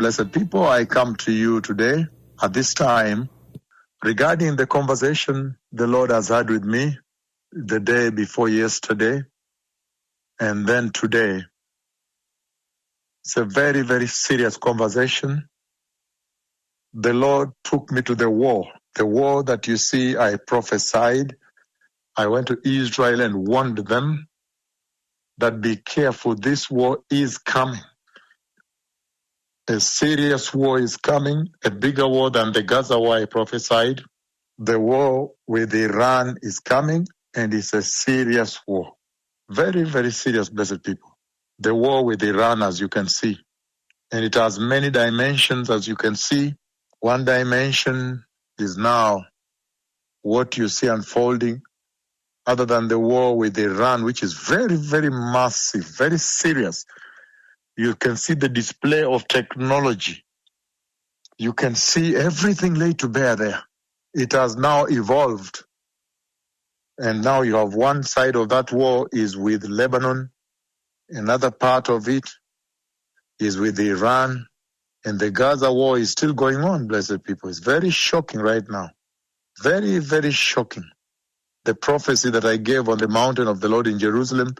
Blessed people, I come to you today at this time regarding the conversation the Lord has had with me the day before yesterday and then today. It's a very, very serious conversation. The Lord took me to the war that you see I prophesied. I went to Israel and warned them that be careful, this war is coming. A serious war is coming, a bigger war than the Gaza war I prophesied. The war with Iran is coming, and it's a serious war. Very, very serious, blessed people. The war with Iran, as you can see. And it has many dimensions, as you can see. One dimension is now what you see unfolding, other than the war with Iran, which is very, very massive, very serious. You can see the display of technology. You can see everything laid to bear there. It has now evolved. And now you have one side of that war is with Lebanon. Another part of it is with Iran. And the Gaza war is still going on, blessed people. It's very shocking right now. Very, very shocking. The prophecy that I gave on the mountain of the Lord in Jerusalem,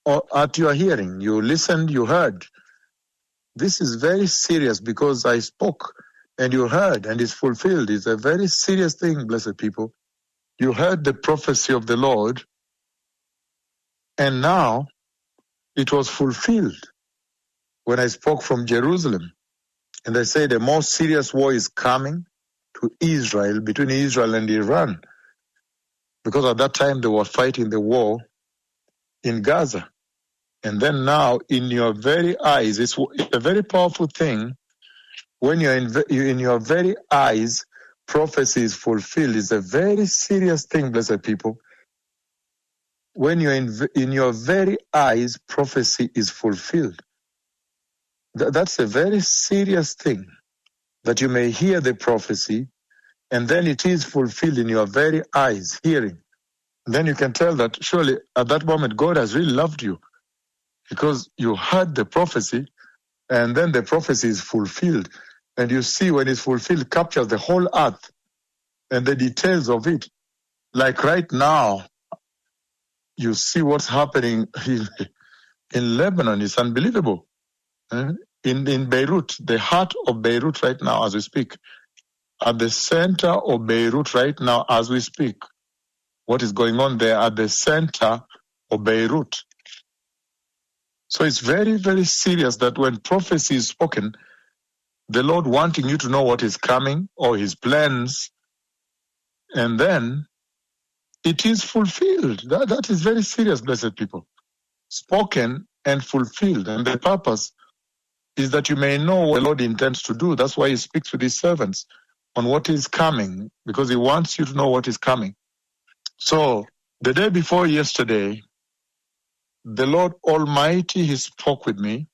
or at your hearing, you listened, you heard. This is very serious because I spoke and you heard and it's fulfilled. It's a very serious thing, blessed people. You heard the prophecy of the Lord and now it was fulfilled when I spoke from Jerusalem. And I said a more serious war is coming to Israel, between Israel and Iran. Because at that time they were fighting the war in Gaza. And then now, in your very eyes, it's a very powerful thing. When you're in your very eyes, prophecy is fulfilled. It's a very serious thing, blessed people. When you're in your very eyes, prophecy is fulfilled. That's a very serious thing, that you may hear the prophecy, and then it is fulfilled in your very eyes, hearing. And then you can tell that surely at that moment God has really loved you. Because you heard the prophecy, and then the prophecy is fulfilled. And you see when it's fulfilled, captures the whole earth and the details of it. Like right now, you see what's happening in Lebanon. It's unbelievable. In Beirut, the heart of Beirut right now as we speak. At the center of Beirut right now as we speak. What is going on there at the center of Beirut. So it's very, very serious that when prophecy is spoken, the Lord wanting you to know what is coming or his plans, and then it is fulfilled. That is very serious, blessed people. Spoken and fulfilled. And the purpose is that you may know what the Lord intends to do. That's why he speaks with his servants on what is coming, because he wants you to know what is coming. So the day before yesterday, the Lord Almighty, he spoke with me.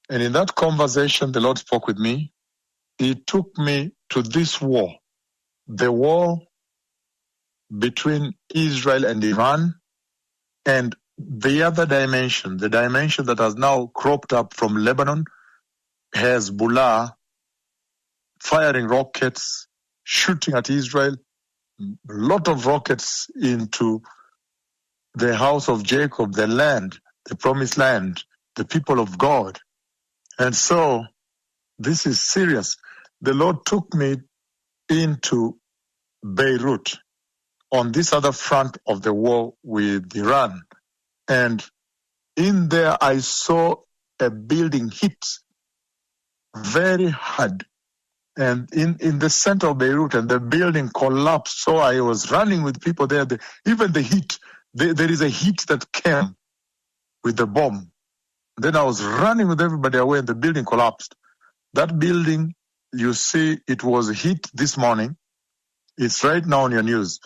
And in that conversation, the Lord spoke with me. He took me to this war, the war between Israel and Iran, and the other dimension, the dimension that has now cropped up from Lebanon, Hezbollah, firing rockets, shooting at Israel, a lot of rockets into the house of Jacob, the land, the promised land, the people of God. And so, this is serious. The Lord took me into Beirut on this other front of the war with Iran. And in there I saw a building hit very hard. And in the center of Beirut, and the building collapsed. So I was running with people there. Even the heat, there is a heat that came with the bomb. Then I was running with everybody away and the building collapsed. That building, you see, it was hit this morning. It's right now on your news.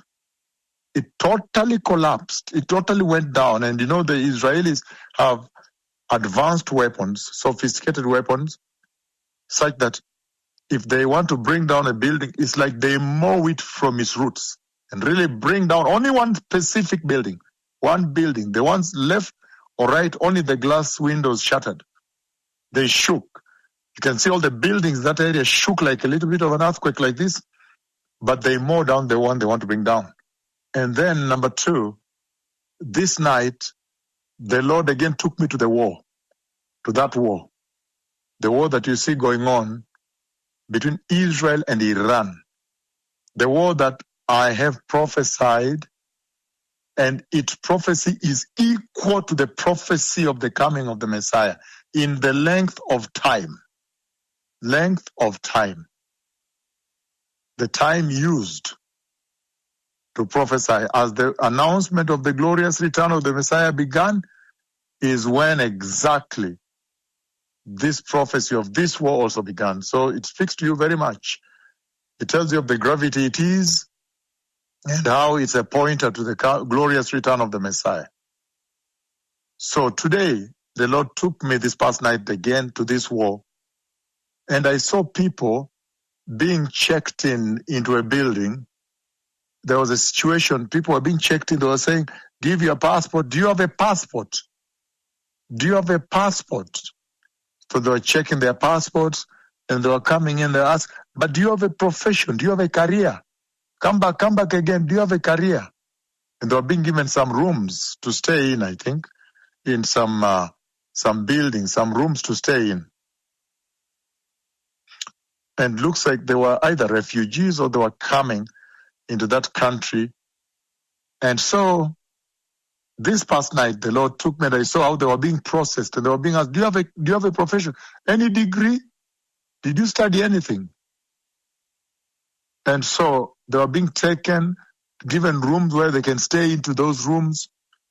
It totally collapsed. It totally went down. And you know, the Israelis have advanced weapons, sophisticated weapons, such that if they want to bring down a building, it's like they mow it from its roots and really bring down only one specific building, one building. The ones left or right, only the glass windows shattered. They shook. You can see all the buildings, that area shook like a little bit of an earthquake like this, but they mow down the one they want to bring down. And then number 2, this night, the Lord again took me to the war, to that war. The war that you see going on between Israel and Iran. The war that I have prophesied, and its prophecy is equal to the prophecy of the coming of the Messiah in the length of time. Length of time. The time used to prophesy as the announcement of the glorious return of the Messiah began is when exactly this prophecy of this war also began. So it speaks to you very much. It tells you of the gravity it is and how it's a pointer to the glorious return of the Messiah. So today, the Lord took me this past night again to this war, and I saw people being checked into a building. There was a situation, people were being checked in, they were saying, give your passport. Do you have a passport? Do you have a passport? So they were checking their passports, and they were coming in, they asked, but do you have a profession? Do you have a career? Come back again. Do you have a career? And they were being given some rooms to stay in, I think, in some buildings, some rooms to stay in. And looks like they were either refugees or they were coming into that country. And so this past night, the Lord took me and I saw how they were being processed, and they were being asked, do you have a profession? Any degree? Did you study anything? And so they were being taken, given rooms where they can stay into those rooms.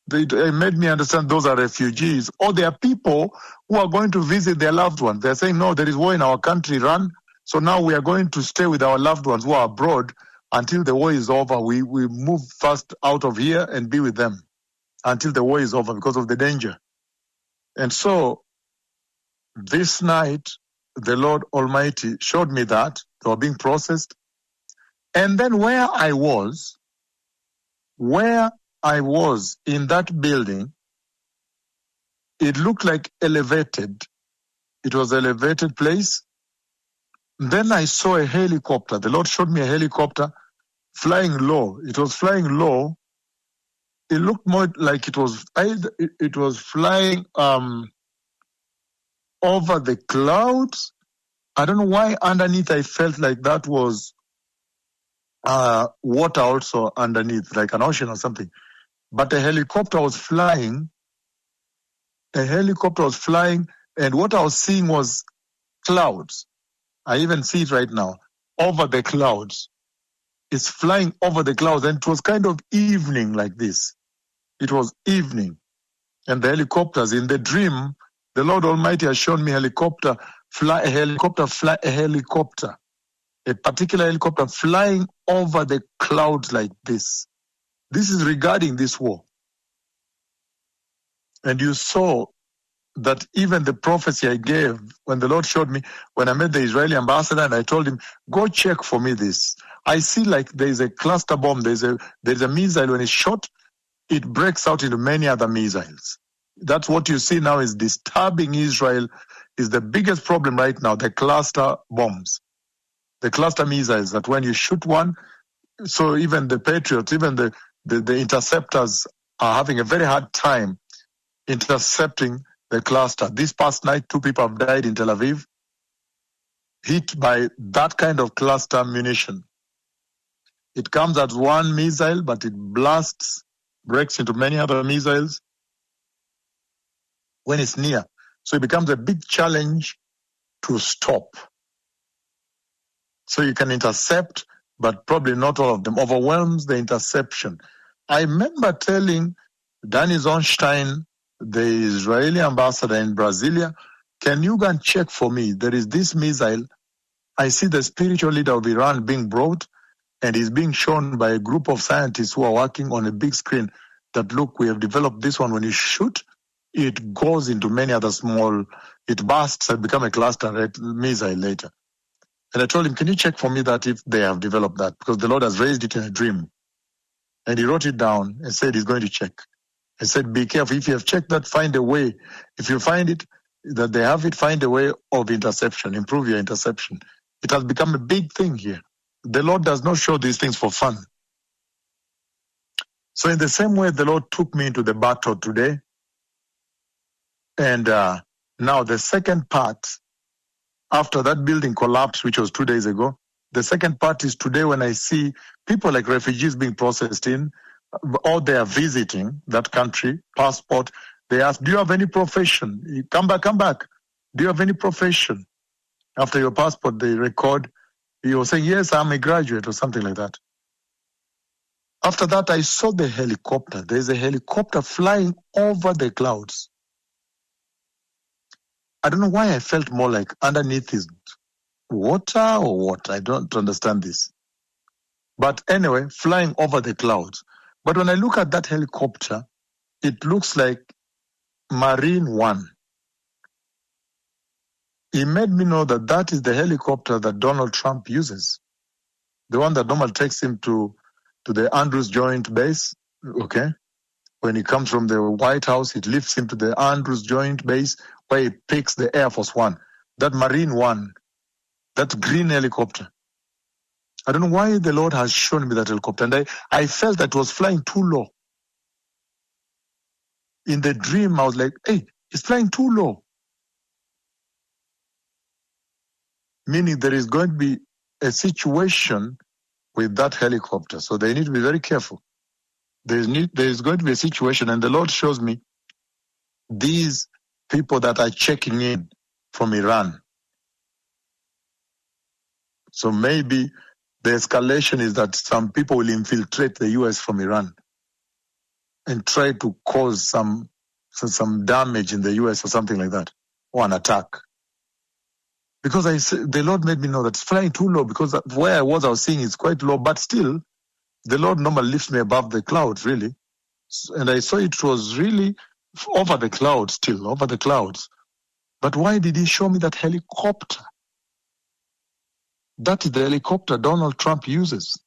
They made me understand those are refugees, or they are people who are going to visit their loved ones. They're saying, no, there is war in our country, run. So now we are going to stay with our loved ones who are abroad until the war is over. We move fast out of here and be with them until the war is over because of the danger. And so this night, the Lord Almighty showed me that they were being processed. And then where I was in that building, it looked like elevated. It was an elevated place. Then I saw a helicopter. The Lord showed me a helicopter flying low. It was flying low. It looked more like it was flying over the clouds. I don't know why underneath I felt like that was water also underneath, like an ocean or something. But a helicopter was flying. And what I was seeing was clouds. I even see it right now, over the clouds. It's flying over the clouds, and it was kind of evening like this. It was evening. And the helicopters, in the dream, the Lord Almighty has shown me a particular helicopter flying over the clouds like this. This is regarding this war. And you saw that even the prophecy I gave, when the Lord showed me, when I met the Israeli ambassador and I told him, go check for me this. I see like there's a cluster bomb, there's a missile, when it's shot, it breaks out into many other missiles. That's what you see now is disturbing Israel, is the biggest problem right now, the cluster bombs. The cluster missiles, that when you shoot one, so even the Patriots, even the interceptors are having a very hard time intercepting the cluster. This past night, 2 people have died in Tel Aviv, hit by that kind of cluster munition. It comes as one missile, but it breaks into many other missiles when it's near. So it becomes a big challenge to stop. So you can intercept, but probably not all of them. Overwhelms the interception. I remember telling Danny Zonstein, the Israeli ambassador in Brasilia, can you go and check for me? There is this missile. I see the spiritual leader of Iran being brought, and he's being shown by a group of scientists who are working on a big screen that, look, we have developed this one. When you shoot, it goes into many other it bursts and becomes a cluster missile later. And I told him, can you check for me that if they have developed that? Because the Lord has raised it in a dream. And he wrote it down and said he's going to check. I said, be careful. If you have checked that, find a way. If you find it, that they have it, find a way of interception, improve your interception. It has become a big thing here. The Lord does not show these things for fun. So in the same way, the Lord took me into the battle today. And now the second part, after that building collapsed, which was 2 days ago, the second part is today when I see people like refugees being processed in, or they are visiting that country, passport. They ask, do you have any profession? You come back. Do you have any profession? After your passport, they record, you're saying, yes, I'm a graduate or something like that. After that, I saw the helicopter. There's a helicopter flying over the clouds. I don't know why I felt more like underneath is water or what. I don't understand this. But anyway, flying over the clouds. But when I look at that helicopter, it looks like Marine One. It made me know that that is the helicopter that Donald Trump uses. The one that normally takes him to the Andrews Joint Base, okay? When he comes from the White House, it lifts him to the Andrews Joint Base where he picks the Air Force One. That Marine One, that green helicopter. I don't know why the Lord has shown me that helicopter. And I felt that it was flying too low. In the dream, I was like, hey, it's flying too low. Meaning there is going to be a situation with that helicopter. So they need to be very careful. There is going to be a situation, and the Lord shows me these people that are checking in from Iran. So maybe the escalation is that some people will infiltrate the US from Iran and try to cause some damage in the US or something like that, or an attack. Because the Lord made me know that it's flying too low, because where I was seeing it's quite low, but still, the Lord normally lifts me above the clouds, really. And I saw it was really over the clouds still, over the clouds. But why did he show me that helicopter? That is the helicopter Donald Trump uses.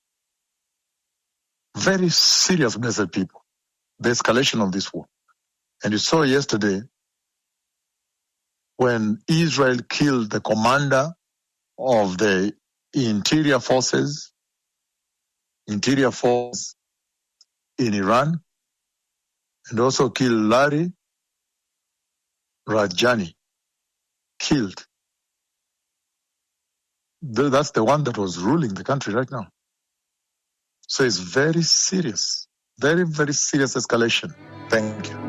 Very serious, blessed people. The escalation of this war. And you saw yesterday when Israel killed the commander of the interior force in Iran, and also killed Larry Rajani. Killed. That's the one that was ruling the country right now. So it's very serious. Very, very serious escalation. Thank you.